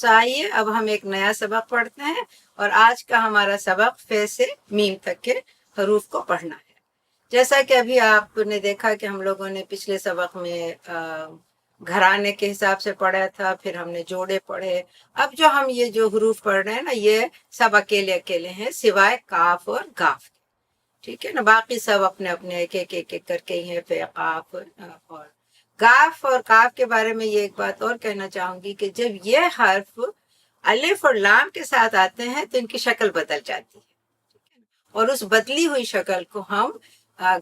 آئیے اب ہم ایک نیا سبق پڑھتے ہیں، اور آج کا ہمارا سبق فے سے میم تک کے حروف کو پڑھنا ہے۔ جیسا کہ ابھی آپ نے دیکھا کہ ہم لوگوں نے پچھلے سبق میں گھرانے کے حساب سے پڑھا تھا، پھر ہم نے جوڑے پڑھے۔ اب جو ہم یہ جو حروف پڑھ رہے ہیں نا، یہ سب اکیلے اکیلے ہیں سوائے کاف اور گاف کے، ٹھیک ہے نا؟ باقی سب اپنے اپنے ایک ایک کر کے ہی ہیں، فے، قاف اور گاف اور کاف کے بارے میں یہ ایک بات اور کہنا چاہوں گی کہ جب یہ حرف الف اور لام کے ساتھ آتے ہیں تو ان کی شکل بدل جاتی ہے، اور اس بدلی ہوئی شکل کو ہم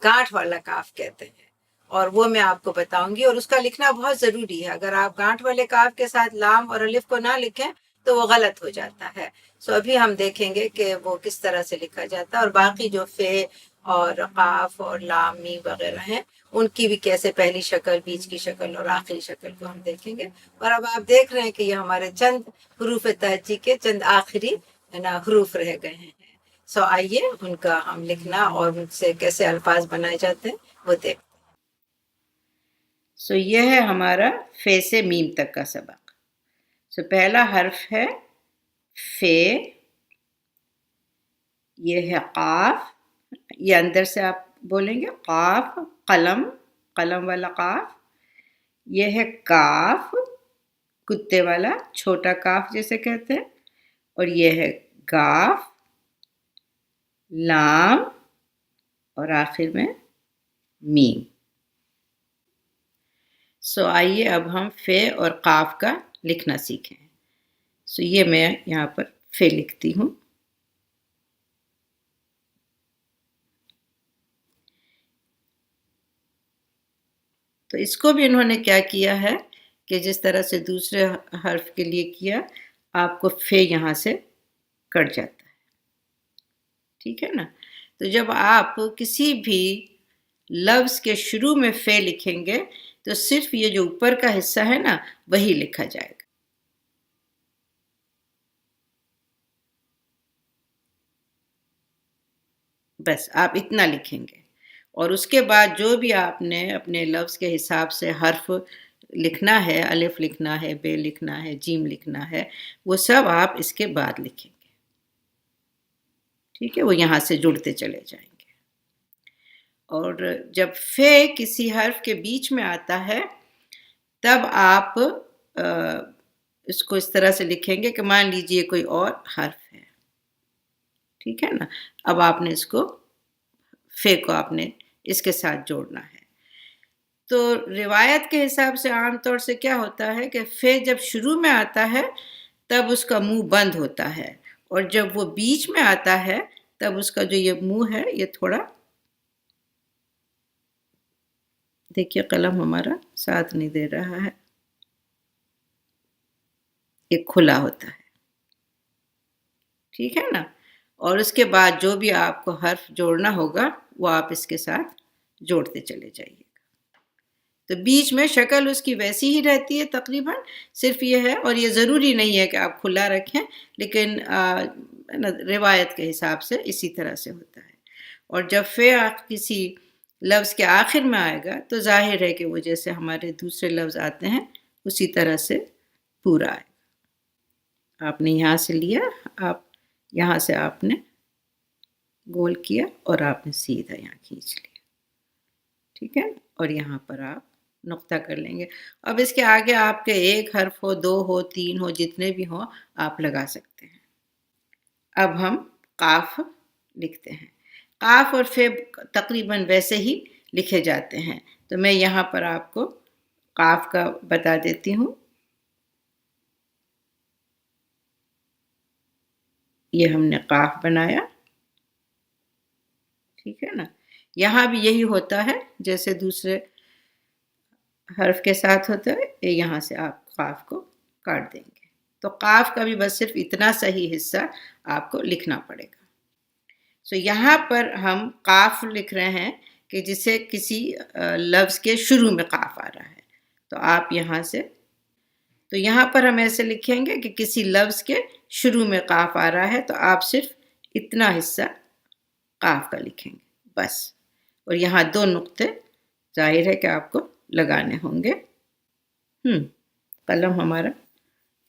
گانٹھ والا کاف کہتے ہیں، اور وہ میں آپ کو بتاؤں گی، اور اس کا لکھنا بہت ضروری ہے۔ اگر آپ گانٹھ والے کاف کے ساتھ لام اور الف کو نہ لکھیں تو وہ غلط ہو جاتا ہے۔ ابھی ہم دیکھیں گے کہ وہ کس طرح سے لکھا جاتا ہے، اور باقی جو فے اور قاف اور لام میم وغیرہ ہیں ان کی بھی کیسے پہلی شکل، بیچ کی شکل اور آخری شکل کو ہم دیکھیں گے۔ اور اب آپ دیکھ رہے ہیں کہ یہ ہمارے چند حروف تہجی کے چند آخری حروف رہ گئے ہیں۔ آئیے ان کا ہم لکھنا اور ان سے کیسے الفاظ بنائے جاتے ہیں وہ دیکھتے ہیں۔ یہ ہے ہمارا فے سے میم تک کا سبق۔ پہلا حرف ہے فے، یہ ہے قاف، یہ اندر سے آپ بولیں گے قاف، قلم، قلم والا قاف۔ یہ ہے کاف، کتے والا چھوٹا کاف جیسے کہتے ہیں، اور یہ ہے گاف، لام، اور آخر میں میم۔ آئیے اب ہم فے اور قاف کا لکھنا سیکھیں۔ یہ میں یہاں پر فے لکھتی ہوں۔ تو اس کو بھی انہوں نے کیا کیا ہے کہ جس طرح سے دوسرے حرف کے لیے کیا، آپ کو فے یہاں سے کٹ جاتا ہے، ٹھیک ہے نا؟ تو جب آپ کسی بھی لفظ کے شروع میں فے لکھیں گے تو صرف یہ جو اوپر کا حصہ ہے نا وہی لکھا جائے گا۔ بس آپ اتنا لکھیں گے، اور اس کے بعد جو بھی آپ نے اپنے لفظ کے حساب سے حرف لکھنا ہے، الف لکھنا ہے، بے لکھنا ہے، جیم لکھنا ہے، وہ سب آپ اس کے بعد لکھیں گے، ٹھیک ہے؟ وہ یہاں سے جڑتے چلے جائیں گے۔ اور جب فے کسی حرف کے بیچ میں آتا ہے تب آپ اس کو اس طرح سے لکھیں گے کہ مان لیجئے کوئی اور حرف ہے، ٹھیک ہے نا؟ اب آپ نے اس کو فے کو آپ نے اس کے ساتھ جوڑنا ہے۔ تو روایت کے حساب سے عام طور سے کیا ہوتا ہے کہ فے جب شروع میں آتا ہے تب اس کا منہ بند ہوتا ہے، اور جب وہ بیچ میں آتا ہے تب اس کا جو یہ منہ ہے یہ تھوڑا، دیکھیے قلم ہمارا ساتھ نہیں دے رہا ہے، یہ کھلا ہوتا ہے، ٹھیک ہے نا؟ اور اس کے بعد جو بھی آپ کو حرف جوڑنا ہوگا وہ آپ اس کے ساتھ جوڑتے چلے جائیے گا۔ تو بیچ میں شکل اس کی ویسی ہی رہتی ہے تقریباً، صرف یہ ہے، اور یہ ضروری نہیں ہے کہ آپ کھلا رکھیں، لیکن روایت کے حساب سے اسی طرح سے ہوتا ہے۔ اور جب فے کسی لفظ کے آخر میں آئے گا تو ظاہر ہے کہ وہ جیسے ہمارے دوسرے لفظ آتے ہیں اسی طرح سے پورا آئے گا۔ آپ نے یہاں سے لیا، آپ یہاں سے آپ نے گول کیا اور آپ نے سیدھا یہاں کھینچ لیا، ٹھیک ہے؟ اور یہاں پر آپ نقطہ کر لیں گے۔ اب اس کے آگے آپ کے ایک حرف ہو، دو ہو، تین ہو، جتنے بھی ہوں آپ لگا سکتے ہیں۔ اب ہم قاف لکھتے ہیں۔ قاف اور فے تقریباً ویسے ہی لکھے جاتے ہیں، تو میں یہاں پر آپ کو قاف کا بتا دیتی ہوں۔ یہ ہم نے قاف بنایا، ٹھیک ہے نا؟ یہاں بھی یہی ہوتا ہے جیسے دوسرے حرف کے ساتھ ہوتا ہے، یہاں سے آپ قاف کو کاٹ دیں گے۔ تو قاف کا بھی بس صرف اتنا صحیح حصہ آپ کو لکھنا پڑے گا۔ یہاں پر ہم قاف لکھ رہے ہیں کہ جسے کسی لفظ کے شروع میں قاف آ رہا ہے، تو آپ یہاں سے، تو یہاں پر ہم ایسے لکھیں گے کہ کسی لفظ کے شروع میں قاف آ رہا ہے تو آپ صرف اتنا حصہ قاف کا لکھیں گے بس، اور یہاں دو نقطے ظاہر ہے کہ آپ کو لگانے ہوں گے۔ قلم ہمارا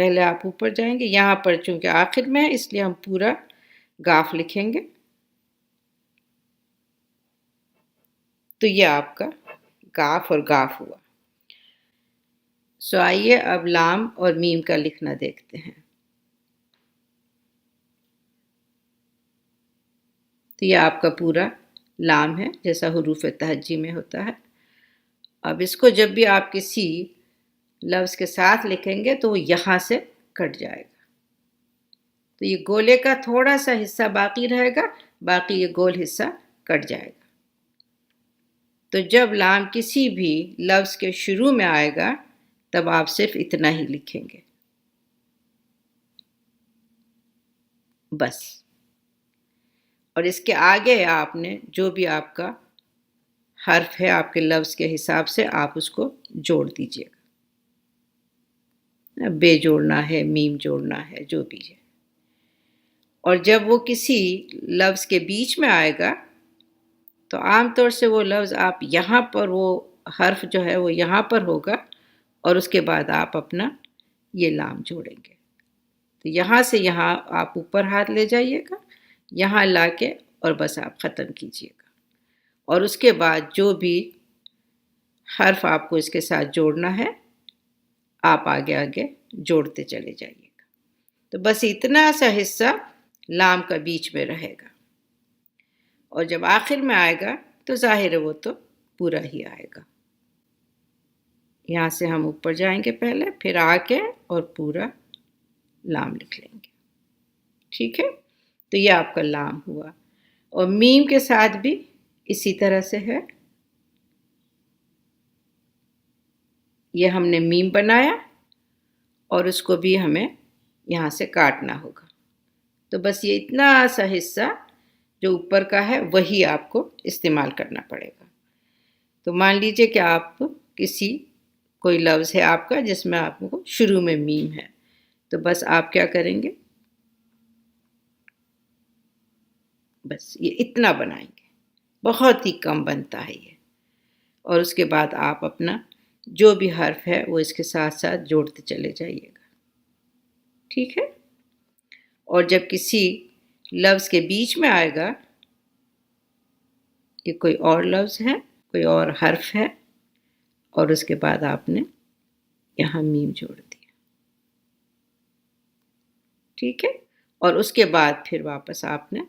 پہلے آپ اوپر جائیں گے، یہاں پر چونکہ آخر میں ہے اس لیے ہم پورا گاف لکھیں گے. تو یہ آپ کا گاف اور گاف ہوا. آئیے اب لام اور میم کا لکھنا دیکھتے ہیں. تو یہ آپ کا پورا لام ہے جیسا حروف تہجی میں ہوتا ہے. اب اس کو جب بھی آپ کسی لفظ کے ساتھ لکھیں گے تو وہ یہاں سے کٹ جائے گا. تو یہ گولے کا تھوڑا سا حصہ باقی رہے گا، باقی یہ گول حصہ کٹ جائے گا. تو جب لام کسی بھی لفظ کے شروع میں آئے گا تب آپ صرف اتنا ہی لکھیں گے، بس. اور اس کے آگے آپ نے جو بھی آپ کا حرف ہے آپ کے لفظ کے حساب سے آپ اس کو جوڑ دیجیے گا. بے جوڑنا ہے، میم جوڑنا ہے، جو بھی ہے. اور جب وہ کسی لفظ کے بیچ میں آئے گا تو عام طور سے وہ لفظ آپ یہاں پر، وہ حرف جو ہے وہ یہاں پر ہوگا اور اس کے بعد آپ اپنا یہ لام جوڑیں گے. تو یہاں سے یہاں آپ اوپر ہاتھ لے جائیے گا، یہاں لا کے اور بس آپ ختم کیجیے گا. اور اس کے بعد جو بھی حرف آپ کو اس کے ساتھ جوڑنا ہے آپ آگے آگے جوڑتے چلے جائیے گا. تو بس اتنا سا حصہ لام کا بیچ میں رہے گا، اور جب آخر میں آئے گا تو ظاہر ہے وہ تو پورا ہی آئے گا. یہاں سے ہم اوپر جائیں گے پہلے، پھر آ کے اور پورا لام لکھ لیں گے. ٹھیک ہے؟ تو یہ آپ کا لام ہوا. اور میم کے ساتھ بھی اسی طرح سے ہے. یہ ہم نے میم بنایا اور اس کو بھی ہمیں یہاں سے کاٹنا ہوگا. تو بس یہ اتنا سا حصہ جو اوپر کا ہے وہی آپ کو استعمال کرنا پڑے گا. تو مان لیجئے کہ آپ کوئی لفظ ہے آپ کا جس میں آپ کو شروع میں میم ہے، تو بس آپ کیا کریں گے، بس یہ اتنا بنائیں گے. بہت ہی کم بنتا ہے یہ. اور اس کے بعد آپ اپنا جو بھی حرف ہے وہ اس کے ساتھ ساتھ جوڑتے چلے جائیے گا. ٹھیک ہے؟ اور جب کسی لفظ کے بیچ میں آئے گا کہ کوئی اور لفظ ہے، کوئی اور حرف ہے، اور اس کے بعد آپ نے یہاں میم جوڑ دیا. ٹھیک ہے؟ اور اس کے بعد پھر واپس آپ نے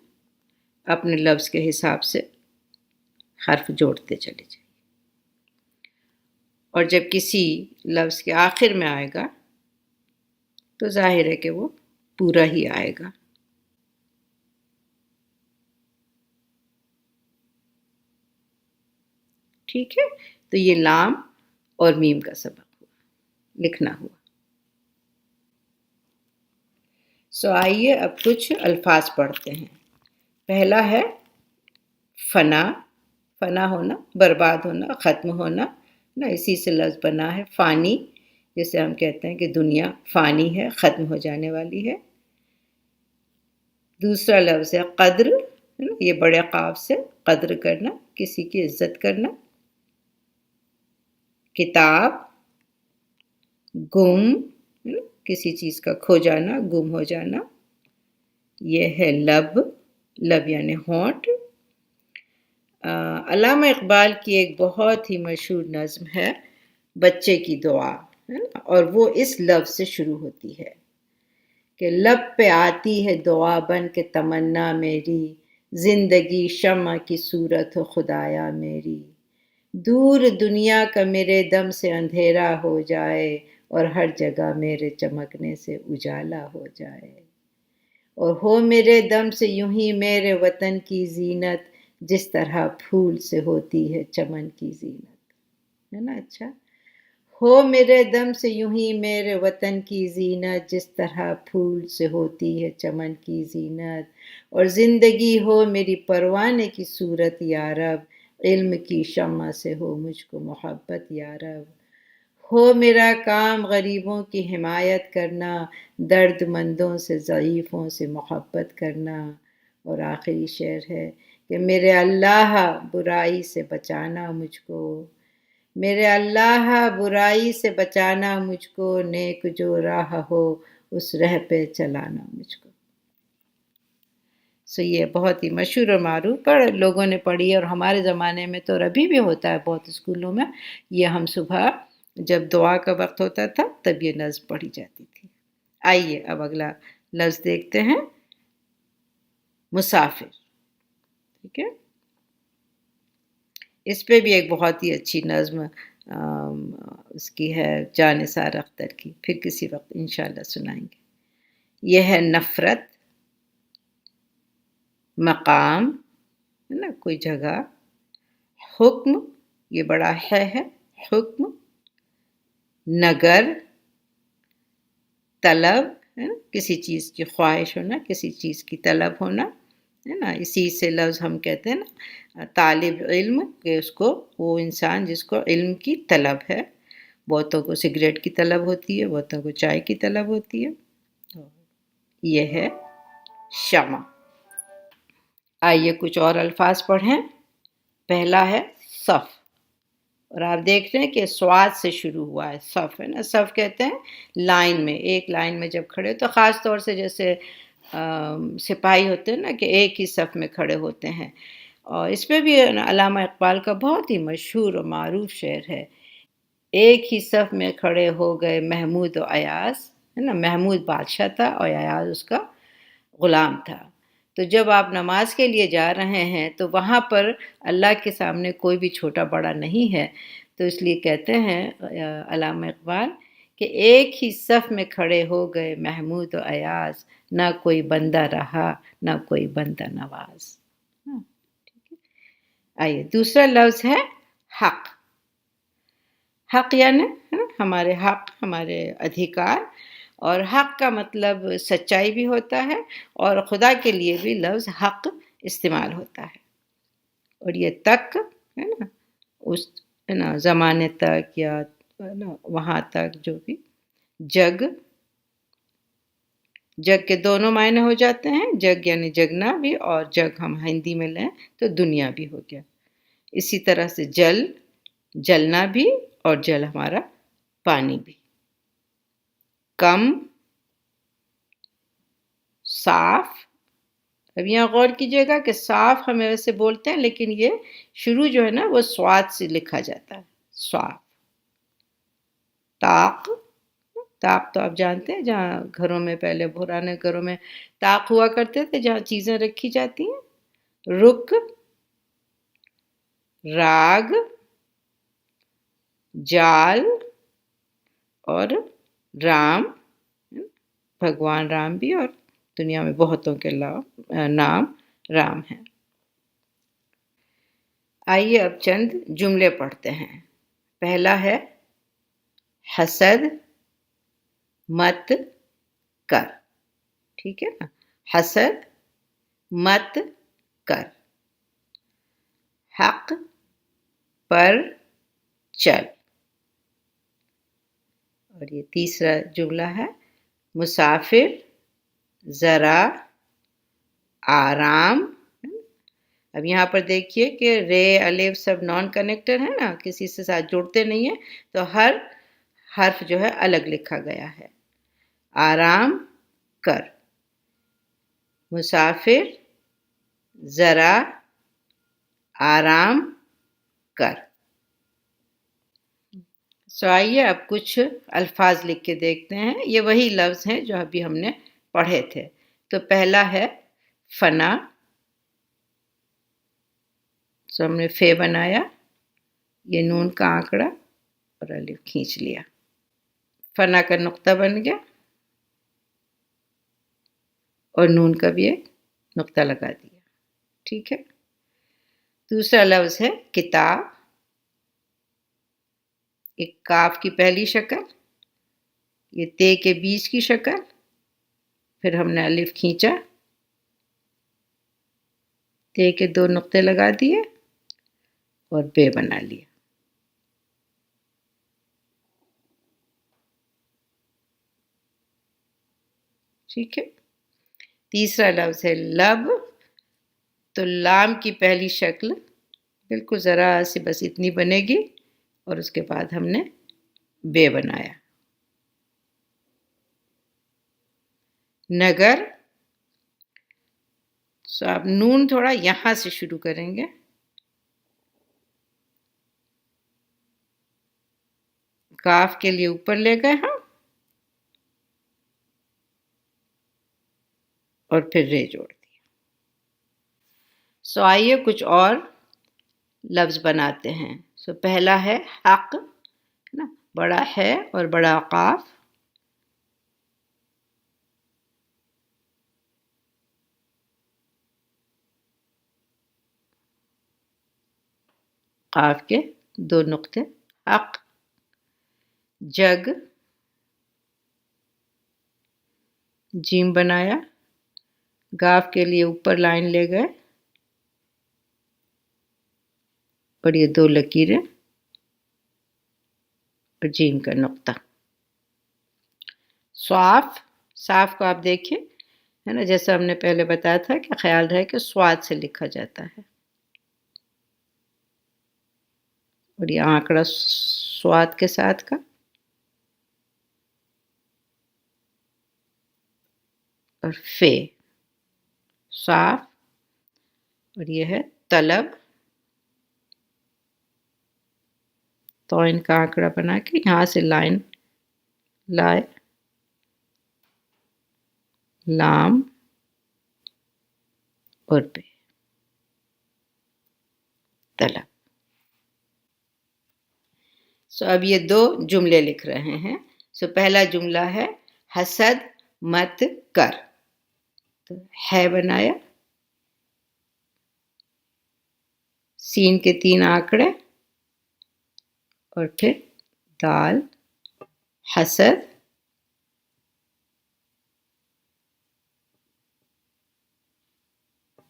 اپنے لفظ کے حساب سے حرف جوڑتے چلے جائیں. اور جب کسی لفظ کے آخر میں آئے گا تو ظاہر ہے کہ وہ پورا ہی آئے گا. ٹھیک ہے؟ تو یہ لام اور میم کا سبق ہوا، لکھنا ہوا. آئیے اب کچھ الفاظ پڑھتے ہیں. پہلا ہے فنا. فنا ہونا، برباد ہونا، ختم ہونا نا، اسی سے لفظ بنا ہے. فانی، جسے ہم کہتے ہیں کہ دنیا فانی ہے، ختم ہو جانے والی ہے. دوسرا لفظ ہے قدر، یہ بڑے قاف سے قدر کرنا، کسی کی عزت کرنا. کتاب، گم، کسی چیز کا کھو جانا، گم ہو جانا. یہ ہے لب. لب یعنی ہونٹ. علامہ اقبال کی ایک بہت ہی مشہور نظم ہے بچے کی دعا، ہے نا، اور وہ اس لفظ سے شروع ہوتی ہے کہ لب پہ آتی ہے دعا بن کے تمنا میری، زندگی شمع کی صورت ہو خدایا میری. دور دنیا کا میرے دم سے اندھیرا ہو جائے اور ہر جگہ میرے چمکنے سے اجالا ہو جائے. اور ہو میرے دم سے یوں ہی میرے وطن کی زینت، جس طرح پھول سے ہوتی ہے چمن کی زینت. ہے نا اچھا؟ ہو میرے دم سے یوں ہی میرے وطن کی زینت، جس طرح پھول سے ہوتی ہے چمن کی زینت. اور زندگی ہو میری پروانے کی صورت یا رب، علم کی شمع سے ہو مجھ کو محبت یا رب. ہو میرا کام غریبوں کی حمایت کرنا، درد مندوں سے ضعیفوں سے محبت کرنا. اور آخری شعر ہے کہ میرے اللہ برائی سے بچانا مجھ کو، میرے اللہ برائی سے بچانا مجھ کو، نیک جو راہ ہو اس راہ پہ چلانا مجھ کو. سو یہ بہت ہی مشہور اور معروف پر لوگوں نے پڑھی ہے، اور ہمارے زمانے میں تو ابھی بھی ہوتا ہے بہت اسکولوں میں. یہ ہم صبح جب دعا کا وقت ہوتا تھا تب یہ نظم پڑھی جاتی تھی. آئیے اب اگلا لفظ دیکھتے ہیں، مسافر. ٹھیک ہے، اس پہ بھی ایک بہت ہی اچھی نظم اس کی ہے جاں نثار اختر کی، پھر کسی وقت انشاءاللہ سنائیں گے. یہ ہے نفرت، مقام ہے نا کوئی جگہ، حکم یہ بڑا ہے حکم، نگر، طلب ہے نا کسی چیز کی خواہش ہونا، کسی چیز کی طلب ہونا ہے نا. اسی سے لفظ ہم کہتے ہیں نا طالب علم، کہ اس کو وہ انسان جس کو علم کی طلب ہے. بہتوں کو سگریٹ کی طلب ہوتی ہے، بہتوں کو چائے کی طلب ہوتی ہے. یہ ہے شمع. آئیے کچھ اور الفاظ پڑھیں. پہلا ہے صف، اور آپ دیکھ رہے ہیں کہ سواد سے شروع ہوا ہے، صف ہے نا. صف کہتے ہیں لائن میں، ایک لائن میں جب کھڑے تو خاص طور سے جیسے سپاہی ہوتے ہیں نا کہ ایک ہی صف میں کھڑے ہوتے ہیں. اور اس پہ بھی علامہ اقبال کا بہت ہی مشہور اور معروف شعر ہے، ایک ہی صف میں کھڑے ہو گئے محمود و ایاز ہے نا. محمود بادشاہ تھا اور ایاز اس کا غلام تھا. تو جب آپ نماز کے لیے جا رہے ہیں تو وہاں پر اللہ کے سامنے کوئی بھی چھوٹا بڑا نہیں ہے. تو اس لیے کہتے ہیں علامہ اقبال کہ ایک ہی صف میں کھڑے ہو گئے محمود و ایاز، نہ کوئی بندہ رہا نہ کوئی بندہ نواز. آئیے دوسرا لفظ ہے حق. حق یعنی ہمارے حق، ہمارے ادھیکار. اور حق کا مطلب سچائی بھی ہوتا ہے، اور خدا کے لیے بھی لفظ حق استعمال ہوتا ہے. اور یہ تک ہے نا اس ہے نا زمانے تک یا وہاں تک جو بھی. جگ، جگ کے دونوں معنی ہو جاتے ہیں، جگ یعنی جگنا بھی، اور جگ ہم ہندی میں لیں تو دنیا بھی ہو گیا. اسی طرح سے جل، جلنا بھی، اور جل ہمارا پانی بھی. کم، صاف. اب یہاں غور کیجیے گا کہ صاف ہمیں ویسے بولتے ہیں لیکن یہ شروع جو ہے نا وہ سواد سے لکھا جاتا ہے، صاف. طاق، طاق تو آپ جانتے ہیں جہاں گھروں میں پہلے پرانے گھروں میں طاق ہوا کرتے تھے جہاں چیزیں رکھی جاتی ہیں. رک، راگ، جال، اور رام، بھگوان رام بھی، اور دنیا میں بہتوں کے نام رام ہیں. آئیے اب چند جملے پڑھتے ہیں. پہلا ہے حسد مت کر. ٹھیک ہے نا، حسد مت کر. حق پر چل. اور یہ تیسرا جملہ ہے مسافر ذرا آرام. اب یہاں پر دیکھیے کہ رے الف سب نان کنیکٹر ہے نا، کسی سے ساتھ جڑتے نہیں ہیں، تو ہر حرف جو ہے الگ لکھا گیا ہے. آرام کر، مسافر ذرا آرام کر. سو آئیے اب کچھ الفاظ لکھ کے دیکھتے ہیں. یہ وہی لفظ ہیں جو ابھی ہم نے پڑھے تھے. تو پہلا ہے فنا. سو ہم نے فے بنایا، یہ نون کا آنکڑا اور الف کھینچ لیا، فنا کا نقطہ بن گیا، اور نون کا بھی ایک نقطہ لگا دیا. ٹھیک ہے. دوسرا لفظ ہے کتاب. ایک کاف کی پہلی شکل، یہ تے کے بیچ کی شکل، پھر ہم نے الف کھینچا، تے کے دو نقطے لگا دیے اور بے بنا لیا. ٹھیک ہے. تیسرا لفظ ہے لب. تو لام کی پہلی شکل بالکل ذرا سی بس اتنی بنے گی، اور اس کے بعد ہم نے بے بنایا. نگر. سو آپ نون تھوڑا یہاں سے شروع کریں گے. کاف کے لیے اوپر لے گئے ہم اور پھر رے جوڑ دیا. سو آئیے کچھ اور لفظ بناتے ہیں. سو پہلا ہے حق، نا، بڑا ہے اور بڑا قاف. قاف کے 2 نقطے. حق. جگ. جیم بنایا. گاف کے لیے اوپر لائن لے گئے اور یہ 2 لکیریں اور جیم کا نقطہ. صاف. صاف کو آپ دیکھیں، ہے نا، جیسا ہم نے پہلے بتایا تھا کہ خیال رہے کہ سواد سے لکھا جاتا ہے اور یہ آنکڑا سواد کے ساتھ کا. اور فے. صاف. اور یہ ہے طلب. تو ان کا آنکڑا بنا کے یہاں سے لائن لائے. لام اور پہ. طلب. سو اب یہ 2 جملے لکھ رہے ہیں. سو پہلا جملہ ہے حسد مت کر. تو ہے بنایا. سین کے 3 آنکڑے اور پھر دال. حسد.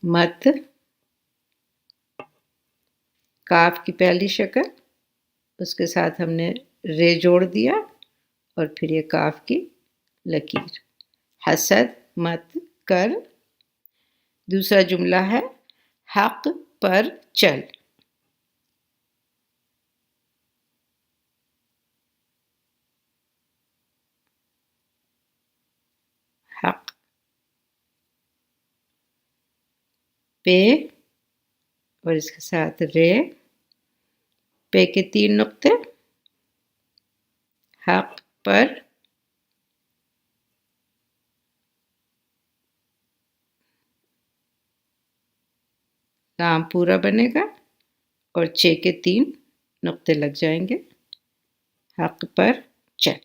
مت. کاف کی پہلی شکل، اس کے ساتھ ہم نے رے جوڑ دیا اور پھر یہ کاف کی لکیر. حسد مت کر. دوسرا جملہ ہے حق پر چل. حق. پہ اور اس کے ساتھ رے. پہ کے 3 نقطے. حق پر. لام پورا بنے گا اور چے کے 3 نقطے لگ جائیں گے. حق پر چل.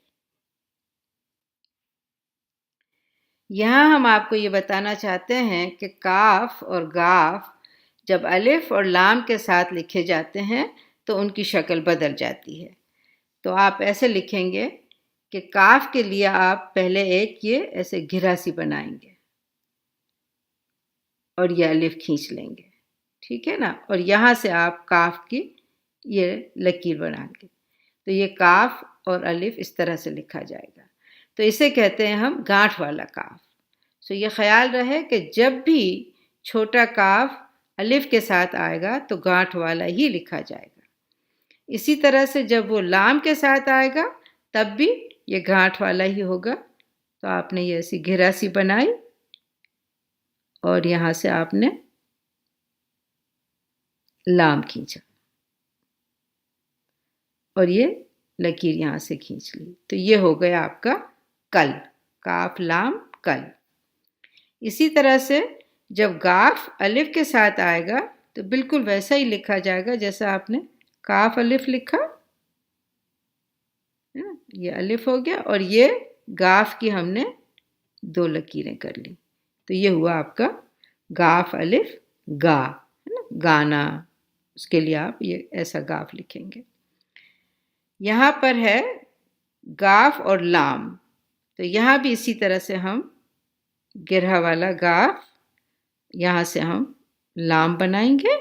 یہاں ہم آپ کو یہ بتانا چاہتے ہیں کہ کاف اور گاف جب الف اور لام کے ساتھ لکھے جاتے ہیں تو ان کی شکل بدل جاتی ہے. تو آپ ایسے لکھیں گے کہ کاف کے لیے آپ پہلے ایک یہ ایسے گھرا سی بنائیں گے اور یہ الف کھینچ لیں گے. ٹھیک ہے نا. اور یہاں سے آپ کاف کی یہ لکیر بنا گے. تو یہ کاف اور الف اس طرح سے لکھا جائے گا. تو اسے کہتے ہیں ہم گانٹھ والا کاف. سو یہ خیال رہے کہ جب بھی چھوٹا کاف الف کے ساتھ آئے گا تو گانٹھ والا ہی لکھا جائے گا. اسی طرح سے جب وہ لام کے ساتھ آئے گا تب بھی یہ گانٹھ والا ہی ہوگا. تو آپ نے یہ ایسی گھرا سی بنائی اور یہاں سے آپ نے لام کھینچا اور یہ لکیر یہاں سے کھینچ لی. تو یہ ہو گیا آپ کا کل. کاف لام کل. اسی طرح سے جب گاف الف کے ساتھ آئے گا تو بالکل ویسا ہی لکھا جائے گا جیسا آپ نے کاف الف لکھا. یہ الف ہو گیا اور یہ گاف کی ہم نے 2 لکیریں کر لی. تو یہ ہوا آپ کا گاف الف گا، ہے نا، گانا. اس کے لیے آپ یہ ایسا گاف لکھیں گے. یہاں پر ہے گاف اور لام. تو یہاں بھی اسی طرح سے ہم گرہ والا گاف، یہاں سے ہم لام بنائیں گے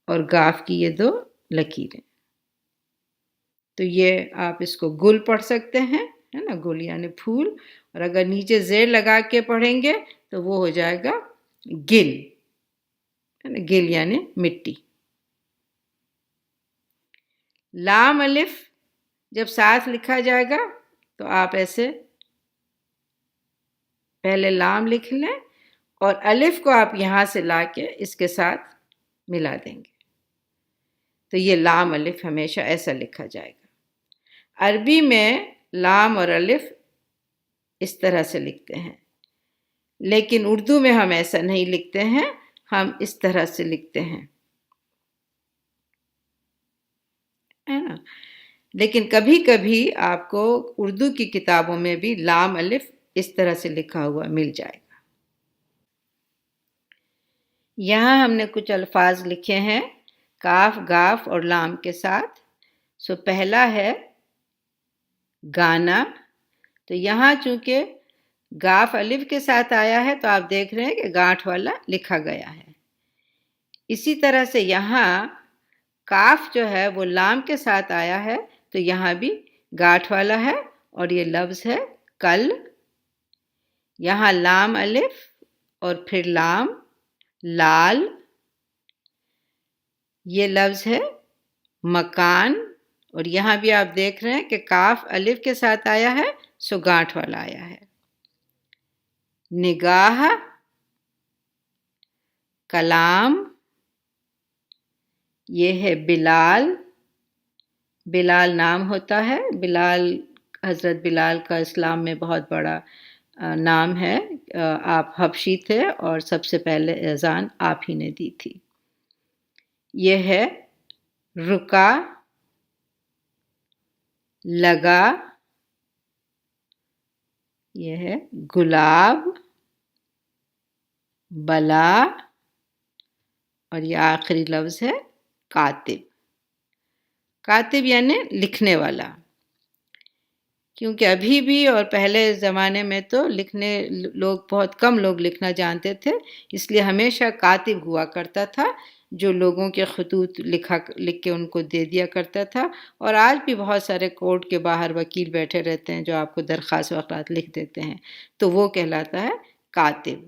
اور گاف کی یہ 2 لکیریں. تو یہ آپ اس کو گل پڑھ سکتے ہیں، ہے نا، گل یعنی پھول. اور اگر نیچے زیر لگا کے پڑھیں گے تو وہ ہو جائے گا گل، ہے نا، گل یعنی مٹی. لام الف جب ساتھ لکھا جائے گا تو آپ ایسے پہلے لام لکھ لیں اور الف کو آپ یہاں سے لا کے اس کے ساتھ ملا دیں گے، تو یہ لام الف ہمیشہ ایسا لکھا جائے گا۔ عربی میں لام اور الف اس طرح سے لکھتے ہیں، لیکن اردو میں ہم ایسا نہیں لکھتے ہیں، ہم اس طرح سے لکھتے ہیں، ہے نا؟ لیکن کبھی کبھی آپ کو اردو کی کتابوں میں بھی لام الف اس طرح سے لکھا ہوا مل جائے گا۔ یہاں ہم نے کچھ الفاظ لکھے ہیں کاف، گاف اور لام کے ساتھ۔ پہلا ہے گانا، تو یہاں چونکہ گاف الف کے ساتھ آیا ہے تو آپ دیکھ رہے ہیں کہ گانٹھ والا لکھا گیا ہے۔ اسی طرح سے یہاں کاف جو ہے وہ لام کے ساتھ آیا ہے تو یہاں بھی گانٹھ والا ہے اور یہ لفظ ہے کل۔ یہاں لام الف اور پھر لام، لال، یہ لفظ ہے مکان، اور یہاں بھی آپ دیکھ رہے ہیں کہ کاف الف کے ساتھ آیا ہے سو گانٹھ والا آیا ہے۔ نگاہ، کلام، یہ ہے بلال، بلال نام ہوتا ہے، بلال حضرت بلال کا اسلام میں بہت بڑا نام ہے، آپ حبشی تھے اور سب سے پہلے اذان آپ ہی نے دی تھی۔ یہ ہے رکا، لگا، یہ ہے گلاب، بلا، اور یہ آخری لفظ ہے کاتب۔ کاتب یعنی لکھنے والا، کیونکہ ابھی بھی اور پہلے زمانے میں تو لکھنے لوگ بہت کم لوگ لکھنا جانتے تھے، اس لیے ہمیشہ کاتب ہوا کرتا تھا جو لوگوں کے خطوط لکھ کے ان کو دے دیا کرتا تھا، اور آج بھی بہت سارے کورٹ کے باہر وکیل بیٹھے رہتے ہیں جو آپ کو درخواست وغیرہ لکھ دیتے ہیں، تو وہ کہلاتا ہے کاتب۔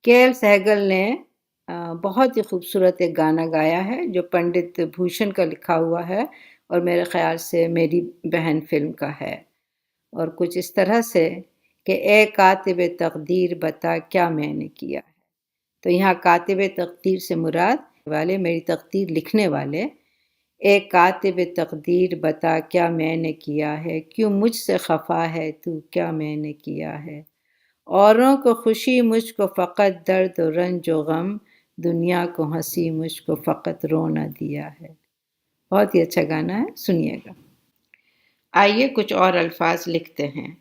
کیل سہگل نے بہت ہی خوبصورت ایک گانا گایا ہے جو پنڈت بھوشن کا لکھا ہوا ہے اور میرے خیال سے میری بہن فلم کا ہے، اور کچھ اس طرح سے کہ اے کاتب تقدیر بتا کیا میں نے کیا ہے۔ تو یہاں کاتب تقدیر سے مراد والے میری تقدیر لکھنے والے، اے کاتب تقدیر بتا کیا میں نے کیا ہے، کیوں مجھ سے خفا ہے تو کیا میں نے کیا ہے، اوروں کو خوشی مجھ کو فقط درد و رنج و غم، دنیا کو ہنسی مجھ کو فقط رونا دیا ہے۔ بہت ہی اچھا گانا ہے، سنیے گا۔ آئیے کچھ اور الفاظ لکھتے ہیں۔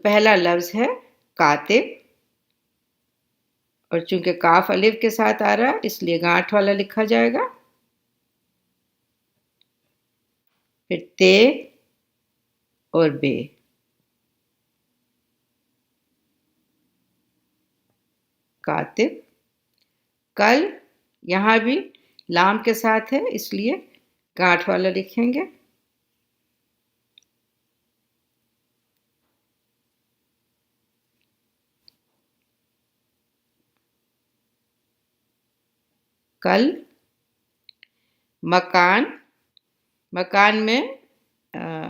پہلا لفظ ہے کاتب، اور چونکہ کاف الف کے ساتھ آ رہا ہے اس لیے گانٹھ والا لکھا جائے گا۔ پھر تے اور بے، کاتب۔ کل یہاں بھی لام کے ساتھ ہے اس لیے گانٹھ والا لکھیں گے۔ کل۔ مکان، مکان میں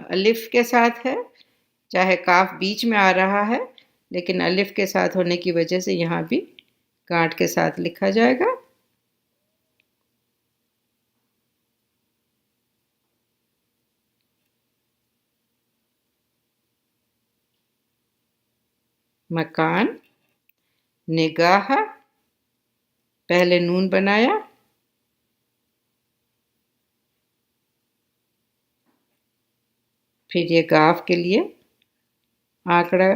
الف کے ساتھ ہے، چاہے کاف بیچ میں آ رہا ہے لیکن الف کے ساتھ ہونے کی وجہ سے یہاں بھی گانٹھ کے ساتھ لکھا جائے گا۔ مکان۔ نگاہ، پہلے نون بنایا، پھر یہ گاف کے لیے آنکڑا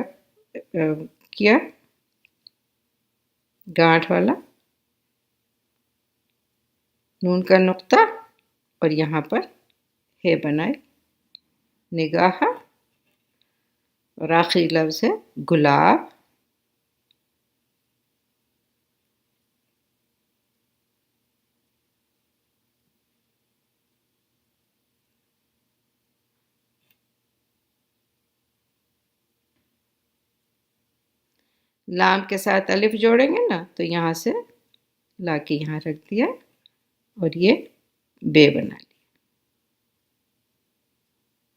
کیا گانٹھ والا، نون کا نقطہ، اور یہاں پر ہے بنائے نگاہ، اور آخری لفظ ہے گلاب۔ لام کے ساتھ الف جوڑیں گے نا تو یہاں سے لا کے یہاں رکھ دیا اور یہ بے بنا لیا۔